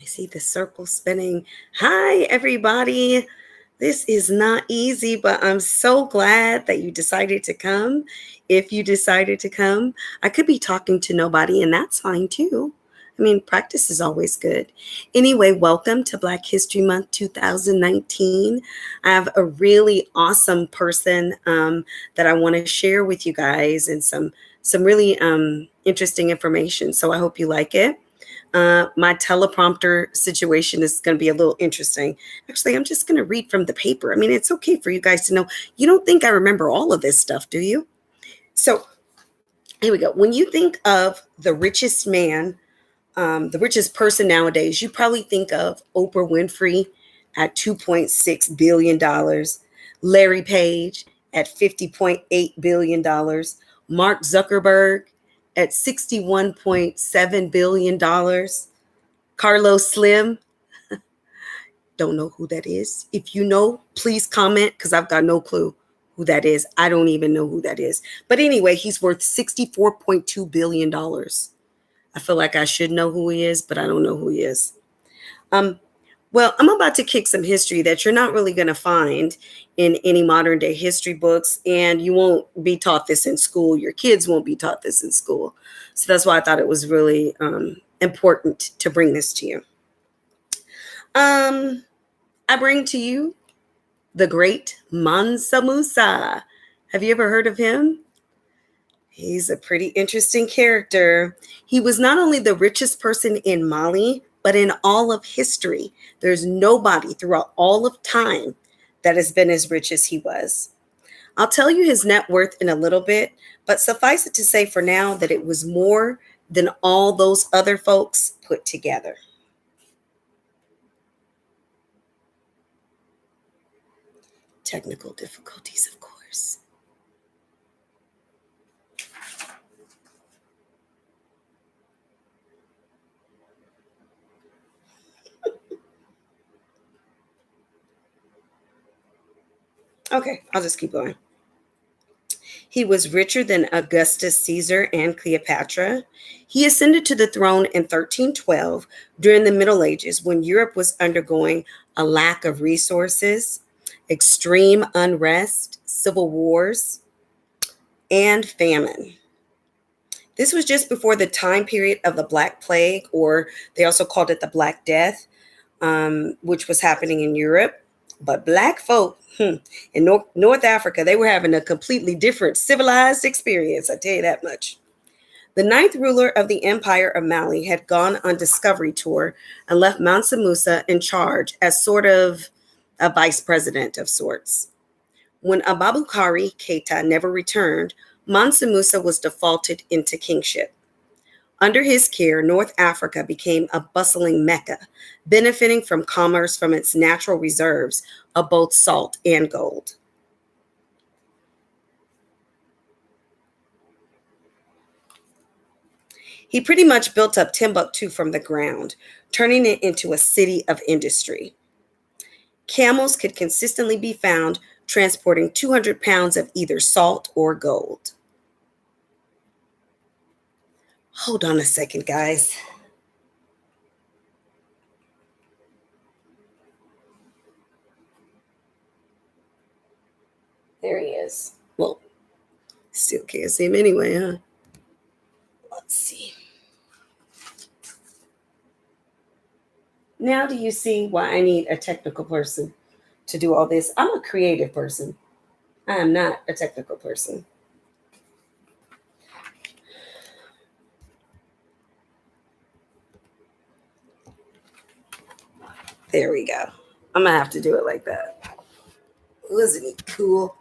see the circle spinning. Hi, everybody. This is not easy, but I'm so glad that you decided to come. If you decided to come, I could be talking to nobody, and that's fine too. I mean, practice is always good. Anyway, welcome to Black History Month 2019. I have a really awesome person that I want to share with you guys and some really interesting information. So I hope you like it. My teleprompter situation is going to be a little interesting. Actually, I'm just going to read from the paper. I mean, it's okay for you guys to know. You don't think I remember all of this stuff, do you? So here we go. When you think of the richest man, the richest person nowadays, you probably think of Oprah Winfrey at $2.6 billion, Larry Page at $50.8 billion, Mark Zuckerberg at $61.7 billion, Carlos Slim. Don't know who that is. If you know, please comment because I've got no clue who that is. I don't even know who that is. But anyway, he's worth $64.2 billion. I feel like I should know who he is, but I don't know who he is. Well, I'm about to kick some history that you're not really going to find in any modern day history books, and you won't be taught this in school. Your kids won't be taught this in school. So that's why I thought it was really important to bring this to you. I bring to you the great Mansa Musa. Have you ever heard of him? He's a pretty interesting character. He was not only the richest person in Mali, but in all of history. There's nobody throughout all of time that has been as rich as he was. I'll tell you his net worth in a little bit, but suffice it to say for now that it was more than all those other folks put together. Technical difficulties, of course. Okay, I'll just keep going. He was richer than Augustus Caesar and Cleopatra. He ascended to the throne in 1312 during the Middle Ages when Europe was undergoing a lack of resources, extreme unrest, civil wars, and famine. This was just before the time period of the Black Plague, or they also called it the Black Death, which was happening in Europe. But Black folk in North Africa, they were having a completely different civilized experience, I tell you that much. The ninth ruler of the Empire of Mali had gone on discovery tour and left Mansa Musa in charge as sort of a vice president of sorts. When Ababakari Keita never returned, Mansa Musa was defaulted into kingship. Under his care, North Africa became a bustling Mecca, benefiting from commerce from its natural reserves of both salt and gold. He pretty much built up Timbuktu from the ground, turning it into a city of industry. Camels could consistently be found transporting 200 pounds of either salt or gold. Hold on a second, guys. There he is. Well, still can't see him anyway, huh? Let's see. Now do you see why I need a technical person to do all this? I'm a creative person. I am not a technical person. There we go. I'm going to have to do it like that. Wasn't it cool?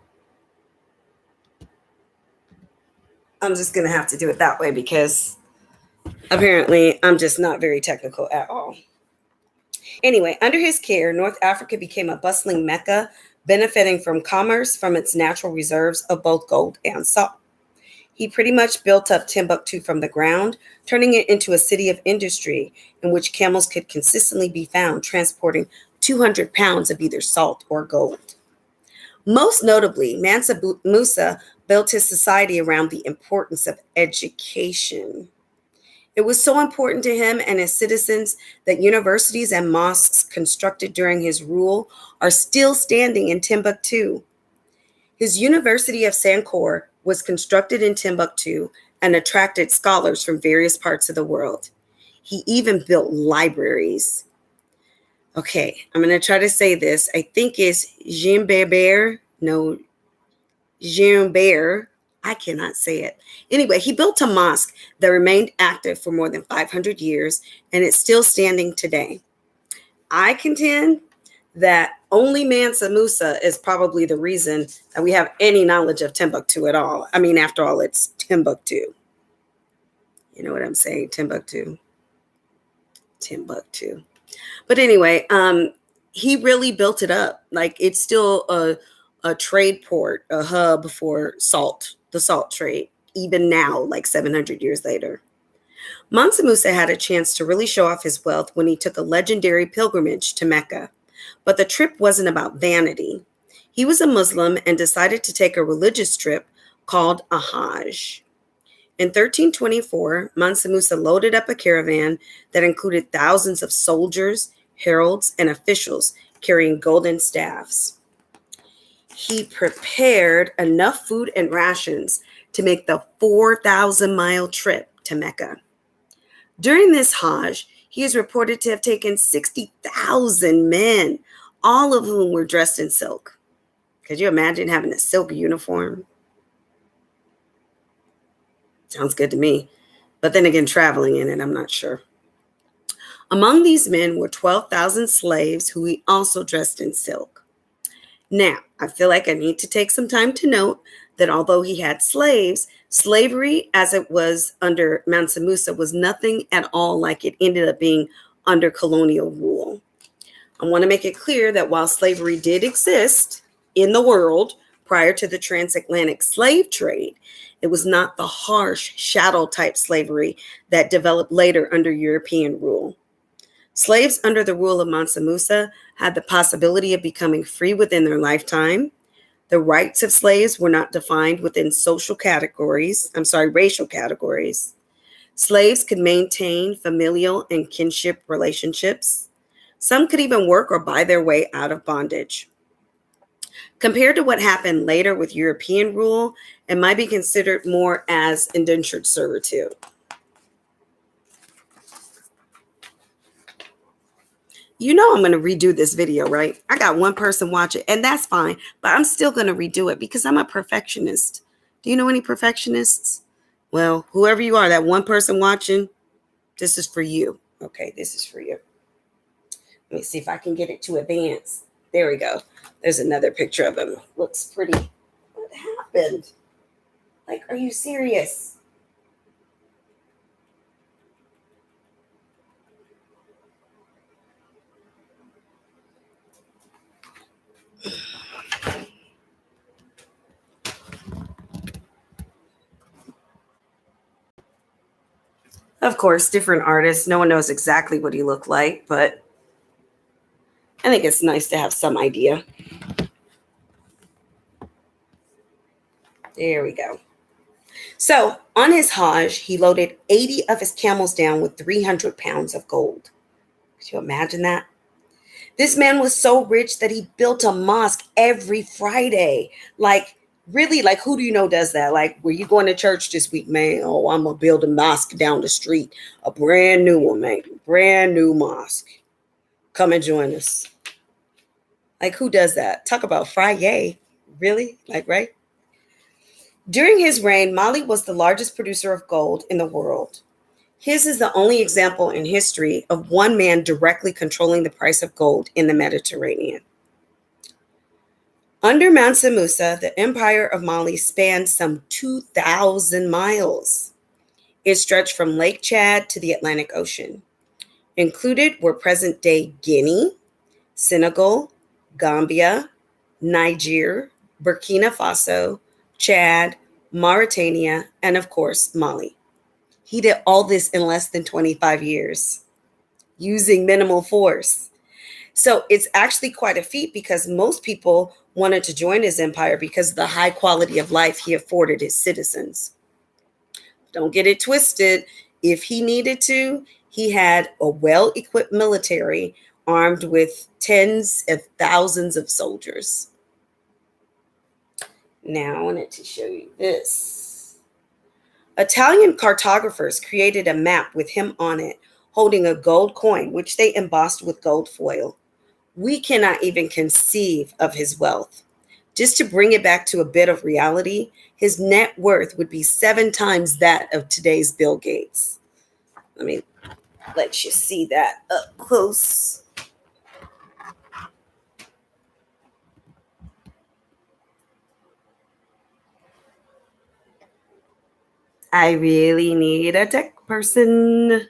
I'm just going to have to do it that way because apparently I'm just not very technical at all. Anyway, under his care, North Africa became a bustling Mecca, benefiting from commerce from its natural reserves of both gold and salt. He pretty much built up Timbuktu from the ground, turning it into a city of industry in which camels could consistently be found transporting 200 pounds of either salt or gold. Most notably, Mansa Musa built his society around the importance of education. It was so important to him and his citizens that universities and mosques constructed during his rule are still standing in Timbuktu. His University of Sankore was constructed in Timbuktu and attracted scholars from various parts of the world. He even built libraries. Okay, I'm going to try to say this. I think it's Jean-Bert. No, Jean-Bert. I cannot say it. Anyway, he built a mosque that remained active for more than 500 years, and it's still standing today. I contend that only Mansa Musa is probably the reason that we have any knowledge of Timbuktu at all. I mean, after all, it's Timbuktu. You know what I'm saying? Timbuktu. But anyway, he really built it up. Like, it's still a trade port, a hub for the salt trade, even now, like 700 years later. Mansa Musa had a chance to really show off his wealth when he took a legendary pilgrimage to Mecca. But the trip wasn't about vanity. He was a Muslim and decided to take a religious trip called a Hajj. In 1324, Mansa Musa loaded up a caravan that included thousands of soldiers, heralds, and officials carrying golden staffs. He prepared enough food and rations to make the 4,000-mile trip to Mecca. During this Hajj, he is reported to have taken 60,000 men, all of whom were dressed in silk. Could you imagine having a silk uniform? Sounds good to me. But then again, traveling in it, I'm not sure. Among these men were 12,000 slaves who he also dressed in silk. Now, I feel like I need to take some time to note that although he had slaves, slavery as it was under Mansa Musa was nothing at all like it ended up being under colonial rule. I want to make it clear that while slavery did exist in the world prior to the transatlantic slave trade, it was not the harsh chattel type slavery that developed later under European rule. Slaves under the rule of Mansa Musa had the possibility of becoming free within their lifetime. The rights of slaves were not defined within racial categories. Slaves could maintain familial and kinship relationships. Some could even work or buy their way out of bondage. Compared to what happened later with European rule, it might be considered more as indentured servitude. You know I'm going to redo this video, right? I got one person watching, and that's fine, but I'm still going to redo it because I'm a perfectionist. Do you know any perfectionists? Well, whoever you are, that one person watching, this is for you. Okay, this is for you. Let me see if I can get it to advance. There we go. There's another picture of him. Looks pretty. What happened? Like, are you serious? Of course, different artists. No one knows exactly what he looked like, but I think it's nice to have some idea. There we go. So on his Hajj, he loaded 80 of his camels down with 300 pounds of gold. Could you imagine that? This man was so rich that he built a mosque every Friday. Like, really, like, who do you know does that? Like, were you going to church this week, man? Oh, I'm going to build a mosque down the street. A brand new one, man. Brand new mosque. Come and join us. Like, who does that? Talk about Friday. Really? Like, right? During his reign, Mali was the largest producer of gold in the world. His is the only example in history of one man directly controlling the price of gold in the Mediterranean. Under Mansa Musa, the Empire of Mali spanned some 2,000 miles. It stretched from Lake Chad to the Atlantic Ocean. Included were present-day Guinea, Senegal, Gambia, Niger, Burkina Faso, Chad, Mauritania, and of course, Mali. He did all this in less than 25 years, using minimal force. So it's actually quite a feat because most people wanted to join his empire because of the high quality of life he afforded his citizens. Don't get it twisted. if he needed to, he had a well-equipped military armed with tens of thousands of soldiers. Now I wanted to show you this. Italian cartographers created a map with him on it, holding a gold coin, which they embossed with gold foil. We cannot even conceive of his wealth. Just to bring it back to a bit of reality, his net worth would be 7 times that of today's Bill Gates. Let me let you see that up close. I really need a tech person.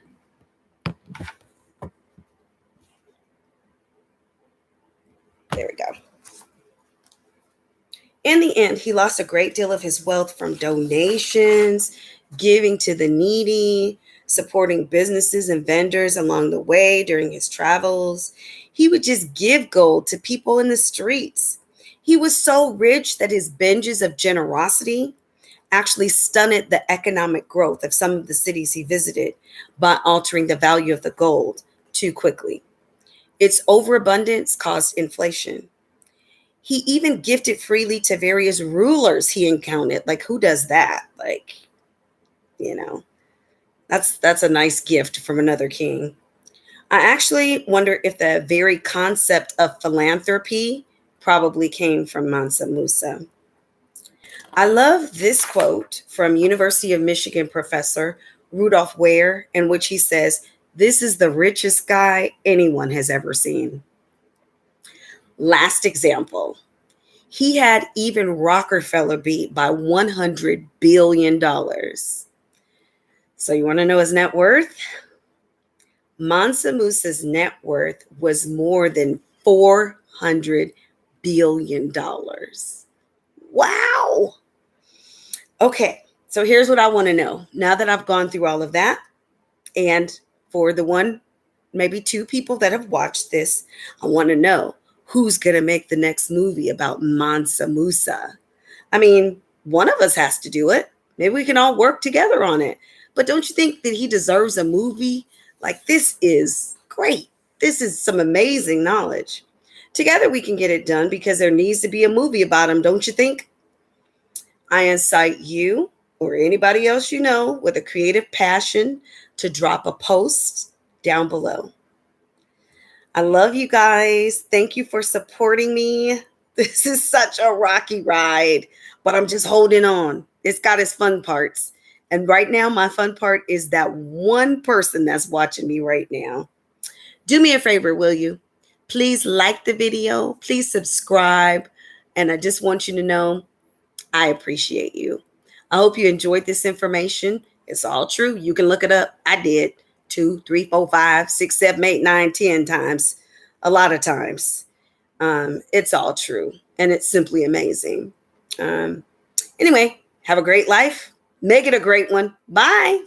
There we go. In the end, he lost a great deal of his wealth from donations, giving to the needy, supporting businesses and vendors along the way during his travels. He would just give gold to people in the streets. He was so rich that his binges of generosity actually stunted the economic growth of some of the cities he visited by altering the value of the gold too quickly. Its overabundance caused inflation. He even gifted freely to various rulers he encountered. Like, who does that? Like, you know, that's a nice gift from another king. I actually wonder if the very concept of philanthropy probably came from Mansa Musa. I love this quote from University of Michigan professor Rudolph Ware, in which he says, "This is the richest guy anyone has ever seen." Last example. He had even Rockefeller beat by $100 billion. So you want to know his net worth? Mansa Musa's net worth was more than $400 billion. Wow. Okay, so here's what I want to know. Now that I've gone through all of that, and for the one, maybe 2 people that have watched this, I want to know who's going to make the next movie about Mansa Musa. I mean, one of us has to do it. Maybe we can all work together on it. But don't you think that he deserves a movie? Like, this is great. This is some amazing knowledge. Together we can get it done because there needs to be a movie about him, don't you think? I incite you or anybody else you know with a creative passion to drop a post down below. I love you guys. Thank you for supporting me. This is such a rocky ride, but I'm just holding on. It's got its fun parts. And right now, my fun part is that one person that's watching me right now. Do me a favor, will you? Please like the video. Please subscribe. And I just want you to know I appreciate you. I hope you enjoyed this information. It's all true. You can look it up. I did 2, 3, 4, 5, 6, 7, 8, 9, 10 times. A lot of times. It's all true. And it's simply amazing. Anyway, have a great life. Make it a great one. Bye.